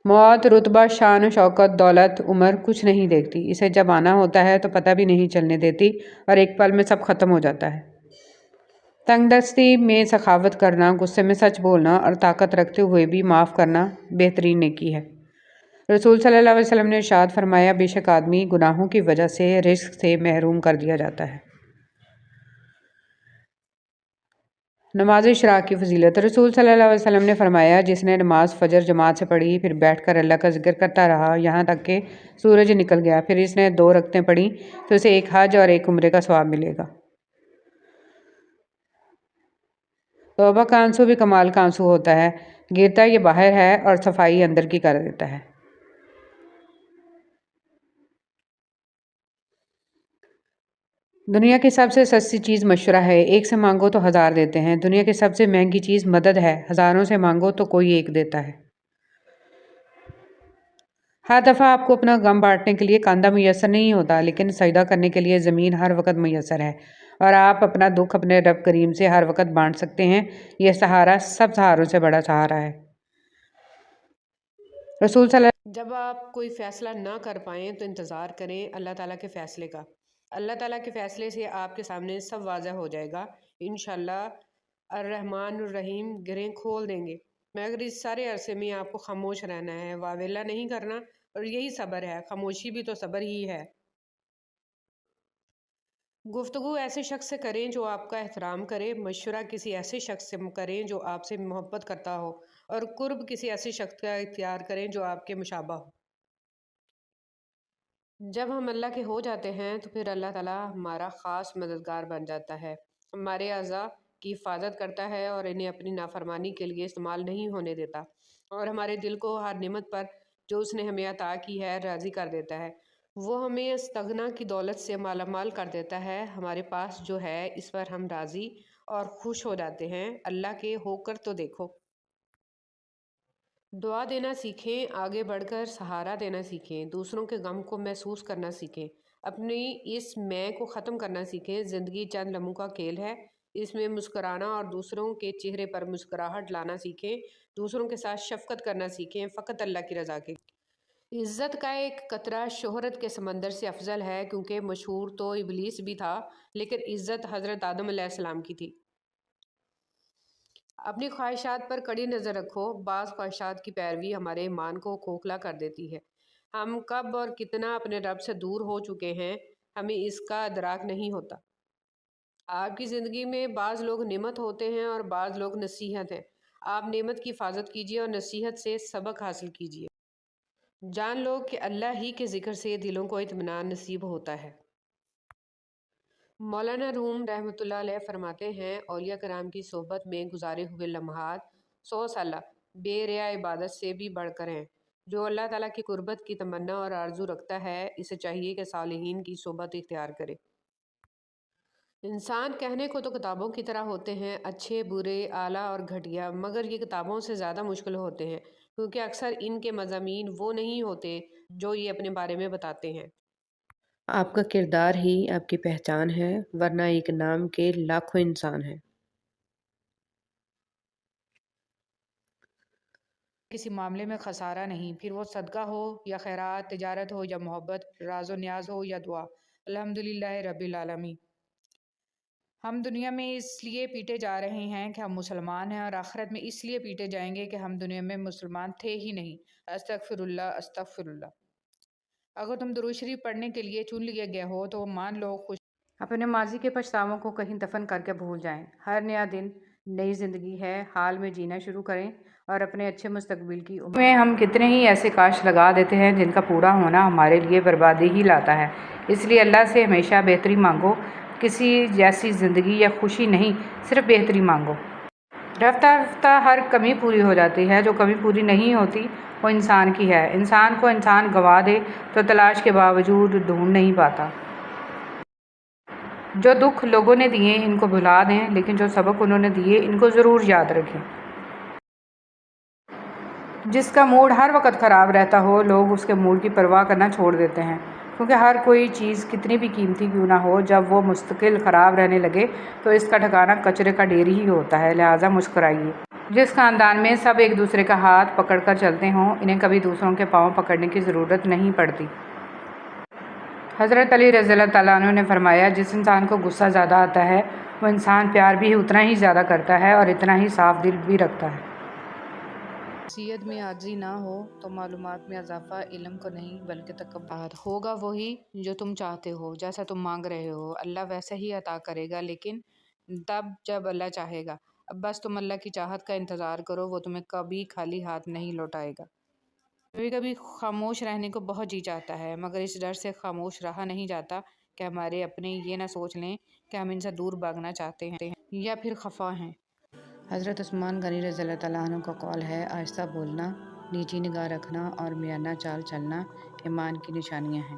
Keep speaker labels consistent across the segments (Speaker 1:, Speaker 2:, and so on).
Speaker 1: موت، رتبہ، شان و شوکت، دولت، عمر کچھ نہیں دیکھتی، اسے جب آنا ہوتا ہے تو پتہ بھی نہیں چلنے دیتی اور ایک پل میں سب ختم ہو جاتا ہے۔ تنگ دستی میں سخاوت کرنا، غصے میں سچ بولنا اور طاقت رکھتے ہوئے بھی معاف کرنا بہترین نیکی ہے۔ رسول صلی اللہ علیہ وسلم نے ارشاد فرمایا، بے شک آدمی گناہوں کی وجہ سے رزق سے محروم کر دیا جاتا ہے۔ نماز اشراق کی فضیلت۔ رسول صلی اللہ علیہ وسلم نے فرمایا، جس نے نماز فجر جماعت سے پڑھی، پھر بیٹھ کر اللہ کا ذکر کرتا رہا یہاں تک کہ سورج نکل گیا، پھر اس نے 2 رکعتیں پڑھی تو اسے 1 حج اور 1 عمرے کا ثواب ملے گا۔ توبہ کا آنسو بھی کمال کا آنسو ہوتا ہے، گرتا یہ باہر ہے اور صفائی اندر کی کر دیتا ہے۔ دنیا کی سب سے سستی چیز مشورہ ہے، 1 سے مانگو تو 1000 دیتے ہیں۔ دنیا کی سب سے مہنگی چیز مدد ہے، ہزاروں سے مانگو تو کوئی 1 دیتا ہے۔ ہر دفعہ آپ کو اپنا غم بانٹنے کے لیے کاندھا میسر نہیں ہوتا، لیکن سجدہ کرنے کے لیے زمین ہر وقت میسر ہے، اور آپ اپنا دکھ اپنے رب کریم سے ہر وقت بانٹ سکتے ہیں۔ یہ سہارا سب سہاروں سے بڑا سہارا ہے۔ رسول صلی اللہ جب آپ کوئی فیصلہ نہ کر پائیں تو انتظار کریں اللہ تعالیٰ کے فیصلے کا۔ اللہ تعالیٰ کے فیصلے سے آپ کے سامنے سب واضح ہو جائے گا۔ انشاءاللہ الرحمن الرحیم گرہیں کھول دیں گے، مگر اس سارے عرصے میں آپ کو خاموش رہنا ہے، واویلا نہیں کرنا، اور یہی صبر ہے۔ خاموشی بھی تو صبر ہی ہے۔ گفتگو ایسے شخص سے کریں جو آپ کا احترام کرے، مشورہ کسی ایسے شخص سے کریں جو آپ سے محبت کرتا ہو، اور قرب کسی ایسے شخص کا اختیار کریں جو آپ کے مشابہ ہو۔ جب ہم اللہ کے ہو جاتے ہیں تو پھر اللہ تعالیٰ ہمارا خاص مددگار بن جاتا ہے، ہمارے اعضاء کی حفاظت کرتا ہے اور انہیں اپنی نافرمانی کے لیے استعمال نہیں ہونے دیتا، اور ہمارے دل کو ہر نعمت پر جو اس نے ہمیں عطا کی ہے راضی کر دیتا ہے۔ وہ ہمیں استغنا کی دولت سے مالا مال کر دیتا ہے۔ ہمارے پاس جو ہے اس پر ہم راضی اور خوش ہو جاتے ہیں۔ اللہ کے ہو کر تو دیکھو۔ دعا دینا سیکھیں، آگے بڑھ کر سہارا دینا سیکھیں، دوسروں کے غم کو محسوس کرنا سیکھیں، اپنی اس میں کو ختم کرنا سیکھیں۔ زندگی چند لمحوں کا کھیل ہے، اس میں مسکرانا اور دوسروں کے چہرے پر مسکراہٹ لانا سیکھیں، دوسروں کے ساتھ شفقت کرنا سیکھیں، فقط اللہ کی رضا کے۔ عزت کا ایک قطرہ شہرت کے سمندر سے افضل ہے، کیونکہ مشہور تو ابلیس بھی تھا، لیکن عزت حضرت آدم علیہ السلام کی تھی۔ اپنی خواہشات پر کڑی نظر رکھو، بعض خواہشات کی پیروی ہمارے ایمان کو کھوکھلا کر دیتی ہے۔ ہم کب اور کتنا اپنے رب سے دور ہو چکے ہیں، ہمیں اس کا ادراک نہیں ہوتا۔ آپ کی زندگی میں بعض لوگ نعمت ہوتے ہیں اور بعض لوگ نصیحت ہیں۔ آپ نعمت کی حفاظت کیجیے اور نصیحت سے سبق حاصل کیجیے۔ جان لو کہ اللہ ہی کے ذکر سے دلوں کو اطمینان نصیب ہوتا ہے۔ مولانا روم رحمۃ اللہ علیہ فرماتے ہیں، اولیاء کرام کی صحبت میں گزارے ہوئے لمحات 100 سالہ بے ریا عبادت سے بھی بڑھ کر ہیں۔ جو اللہ تعالیٰ کی قربت کی تمنا اور آرزو رکھتا ہے، اسے چاہیے کہ صالحین کی صحبت اختیار کرے۔ انسان کہنے کو تو کتابوں کی طرح ہوتے ہیں، اچھے، برے، اعلیٰ اور گھٹیا، مگر یہ کتابوں سے زیادہ مشکل ہوتے ہیں، کیونکہ اکثر ان کے مضامین وہ نہیں ہوتے جو یہ اپنے بارے میں بتاتے ہیں۔ آپ کا کردار ہی آپ کی پہچان ہے، ورنہ ایک نام کے لاکھوں انسان ہیں۔ کسی معاملے میں خسارہ نہیں، پھر وہ صدقہ ہو یا خیرات، تجارت ہو یا محبت، راز و نیاز ہو یا دعا۔ الحمدللہ رب العالمین۔ ہم دنیا میں اس لیے پیٹے جا رہے ہیں کہ ہم مسلمان ہیں، اور آخرت میں اس لیے پیٹے جائیں گے کہ ہم دنیا میں مسلمان تھے ہی نہیں۔ استغفر اللہ، استغفر اللہ۔ اگر تم درود شریف پڑھنے کے لیے چن لیے گئے ہو تو مان لو خوش۔ اپنے ماضی کے پچھتاووں کو کہیں دفن کر کے بھول جائیں۔ ہر نیا دن نئی زندگی ہے، حال میں جینا شروع کریں اور اپنے اچھے مستقبل کی امید میں ہم کتنے ہی ایسے کاش لگا دیتے ہیں جن کا پورا ہونا ہمارے لیے بربادی ہی لاتا ہے۔ اس لیے اللہ سے ہمیشہ بہتری مانگو، کسی جیسی زندگی یا خوشی نہیں، صرف بہتری مانگو۔ رفتہ رفتہ ہر کمی پوری ہو جاتی ہے، جو کمی پوری نہیں ہوتی وہ انسان کی ہے۔ انسان کو انسان گوا دے تو تلاش کے باوجود ڈھونڈ نہیں پاتا۔ جو دکھ لوگوں نے دیے ان کو بھلا دیں، لیکن جو سبق انہوں نے دیے ان کو ضرور یاد رکھیں۔ جس کا موڈ ہر وقت خراب رہتا ہو، لوگ اس کے موڈ کی پرواہ کرنا چھوڑ دیتے ہیں، کیونکہ ہر کوئی چیز کتنی بھی قیمتی کیوں نہ ہو، جب وہ مستقل خراب رہنے لگے تو اس کا ٹھکانہ کچرے کا ڈھیر ہی ہوتا ہے۔ لہٰذا مسکرائیے۔ جس خاندان میں سب ایک دوسرے کا ہاتھ پکڑ کر چلتے ہوں، انہیں کبھی دوسروں کے پاؤں پکڑنے کی ضرورت نہیں پڑتی۔ حضرت علی رضی اللہ تعالیٰ عنہ نے فرمایا، جس انسان کو غصہ زیادہ آتا ہے وہ انسان پیار بھی اتنا ہی زیادہ کرتا ہے اور اتنا ہی صاف دل بھی رکھتا ہے۔ شخصیت میں عاجزی نہ ہو تو معلومات میں اضافہ علم کو نہیں بلکہ تکبر ہوگا۔ وہی جو تم چاہتے ہو، جیسا تم مانگ رہے ہو، اللہ ویسا ہی عطا کرے گا، لیکن تب جب اللہ چاہے گا۔ اب بس تم اللہ کی چاہت کا انتظار کرو، وہ تمہیں کبھی خالی ہاتھ نہیں لوٹائے گا۔ کبھی کبھی خاموش رہنے کو بہت جی چاہتا ہے، مگر اس ڈر سے خاموش رہا نہیں جاتا کہ ہمارے اپنے یہ نہ سوچ لیں کہ ہم ان سے دور بھاگنا چاہتے ہیں یا پھر خفا ہیں۔ حضرت عثمان غنی رضی اللہ تعالیٰ عنہ کا قول ہے، آہستہ بولنا، نیچی نگاہ رکھنا اور میانہ چال چلنا ایمان کی نشانیاں ہیں۔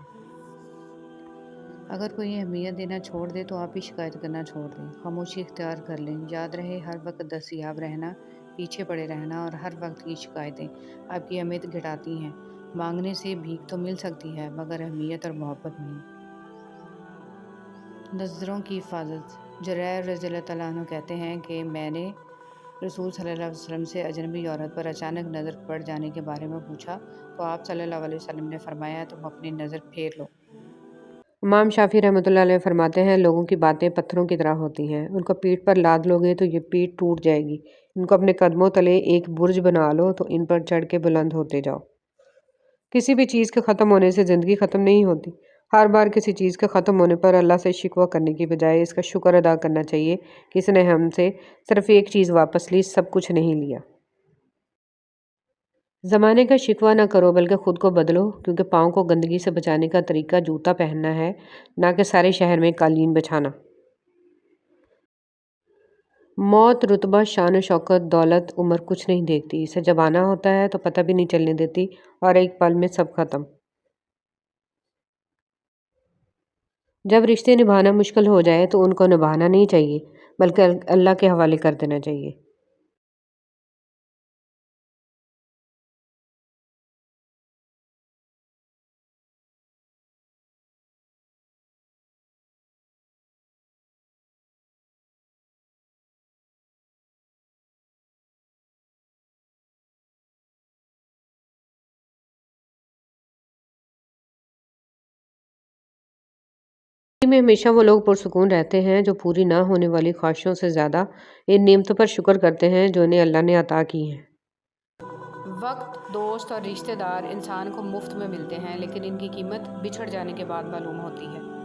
Speaker 1: اگر کوئی اہمیت دینا چھوڑ دے تو آپ بھی شکایت کرنا چھوڑ دیں، خاموشی اختیار کر لیں۔ یاد رہے، ہر وقت دستیاب رہنا، پیچھے پڑے رہنا اور ہر وقت کی شکایتیں آپ کی اہمیت گھٹاتی ہیں۔ مانگنے سے بھیک تو مل سکتی ہے، مگر اہمیت اور محبت نہیں۔ نظروں کی حفاظت۔ جریر رضی اللہ تعالیٰ عنہ کہتے ہیں کہ میں نے رسول صلی اللہ علیہ وسلم سے اجنبی عورت پر اچانک نظر پڑ جانے کے بارے میں پوچھا تو آپ صلی اللہ علیہ وسلم نے فرمایا، تم اپنی نظر پھیر لو۔ امام شافعی رحمۃ اللہ علیہ فرماتے ہیں، لوگوں کی باتیں پتھروں کی طرح ہوتی ہیں، ان کو پیٹھ پر لاد لو گے تو یہ پیٹھ ٹوٹ جائے گی، ان کو اپنے قدموں تلے ایک برج بنا لو تو ان پر چڑھ کے بلند ہوتے جاؤ۔ کسی بھی چیز کے ختم ہونے سے زندگی ختم نہیں ہوتی۔ ہر بار کسی چیز کے ختم ہونے پر اللہ سے شکوہ کرنے کی بجائے اس کا شکر ادا کرنا چاہیے کہ اس نے ہم سے صرف ایک چیز واپس لی، سب کچھ نہیں لیا۔ زمانے کا شکوہ نہ کرو بلکہ خود کو بدلو، کیونکہ پاؤں کو گندگی سے بچانے کا طریقہ جوتا پہننا ہے، نہ کہ سارے شہر میں قالین بچھانا۔ موت رتبہ، شان و شوکت، دولت، عمر کچھ نہیں دیکھتی، اسے جب آنا ہوتا ہے تو پتہ بھی نہیں چلنے دیتی اور ایک پل میں سب ختم۔ جب رشتے نبھانا مشکل ہو جائے تو ان کو نبھانا نہیں چاہیے بلکہ اللہ کے حوالے کر دینا چاہیے۔ زندگی میں ہمیشہ وہ لوگ پرسکون رہتے ہیں جو پوری نہ ہونے والی خواہشوں سے زیادہ ان نعمتوں پر شکر کرتے ہیں جو انہیں اللہ نے عطا کی ہیں۔ وقت، دوست اور رشتہ دار انسان کو مفت میں ملتے ہیں، لیکن ان کی قیمت بچھڑ جانے کے بعد معلوم ہوتی ہے۔